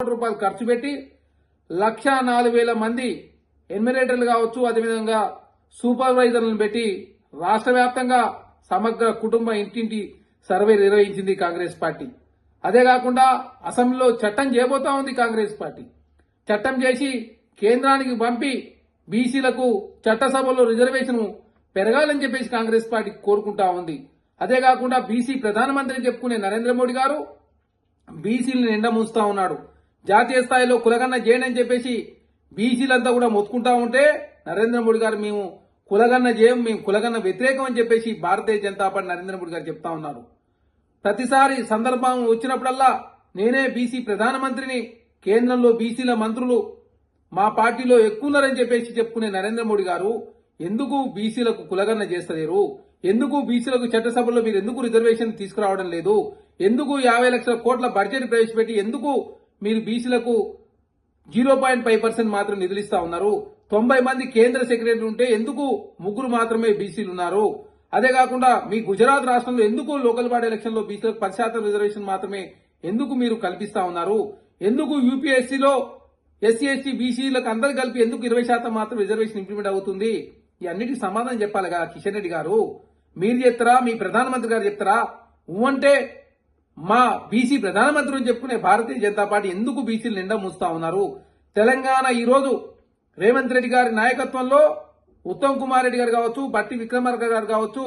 కోట్ల రూపాయలు ఖర్చు పెట్టి 1,04,000 మంది ఎన్యుమరేటర్లు కావచ్చు, అదేవిధంగా సూపర్వైజర్లను పెట్టి రాష్ట్ర వ్యాప్తంగా సమగ్ర కుటుంబ ఇంటింటి సర్వే నిర్వహించింది కాంగ్రెస్ పార్టీ. అదే కాకుండా అసెంబ్లీలో చట్టం చేయబోతా ఉంది కాంగ్రెస్ పార్టీ. చట్టం చేసి కేంద్రానికి పంపి బీసీలకు చట్టసభలో రిజర్వేషన్ పెరగాలని చెప్పేసి కాంగ్రెస్ పార్టీ కోరుకుంటా ఉంది. అదే కాకుండా బీసీ ప్రధానమంత్రి చెప్పుకునే నరేంద్ర మోడీ గారు బీసీలను ఎండమూస్తా ఉన్నాడు. జాతీయ స్థాయిలో కులగన్న చేయండి అని చెప్పేసి బీసీలంతా కూడా మొత్తుకుంటా ఉంటే నరేంద్ర మోడీ గారు మేము కులగన్న చేయం, మేము కులగన్న వ్యతిరేకం అని చెప్పేసి భారతీయ జనతా పార్టీ నరేంద్ర మోడీ గారు చెప్తా ఉన్నారు. ప్రతిసారి సందర్భం వచ్చినప్పుడల్లా నేనే బీసీ ప్రధానమంత్రిని, కేంద్రంలో బీసీల మంత్రులు మా పార్టీలో ఎక్కువ ఉన్నారని చెప్పేసి చెప్పుకునే నరేంద్ర మోడీ గారు ఎందుకు బీసీలకు కులగన్న చేస్తలేరు? ఎందుకు బీసీలకు చట్టసభలో మీరు ఎందుకు రిజర్వేషన్ తీసుకురావడం లేదు? ఎందుకు 50 లక్షల కోట్ల బడ్జెట్ ప్రవేశపెట్టి ఎందుకు మీరు బీసీలకు 0.5% మాత్రం నిధులు ఇస్తా ఉన్నారు? 90 మంది కేంద్ర సెక్రటరీ ఉంటే ఎందుకు 3 మాత్రమే బీసీలు ఉన్నారు? అదే కాకుండా మీ గుజరాత్ రాష్ట్రంలో ఎందుకు లోకల్ బాడీ ఎలక్షన్ లో బీసీలకు 10% రిజర్వేషన్ మాత్రమే ఎందుకు మీరు కల్పిస్తా ఉన్నారు? ఎందుకు యూపీఎస్సీలో ఎస్సీ ఎస్టీ బీసీలకు అందరు కలిపి ఎందుకు 20% మాత్రం రిజర్వేషన్ ఇంప్లిమెంట్ అవుతుంది? ఈ అన్నిటికీ సమాధానం చెప్పాలి కదా కిషన్ రెడ్డి గారు. మీరు చెప్తారా, మీ ప్రధానమంత్రి గారు చెప్తారా? అంటే మా బీసీ ప్రధానమంత్రి అని చెప్పుకునే భారతీయ జనతా పార్టీ ఎందుకు బీసీలు నిండా మూస్తా ఉన్నారు? తెలంగాణ ఈ రోజు రేవంత్ రెడ్డి గారి నాయకత్వంలో ఉత్తమ్ కుమార్ రెడ్డి గారు కావచ్చు, బట్టి విక్రమార్క గారు కావచ్చు,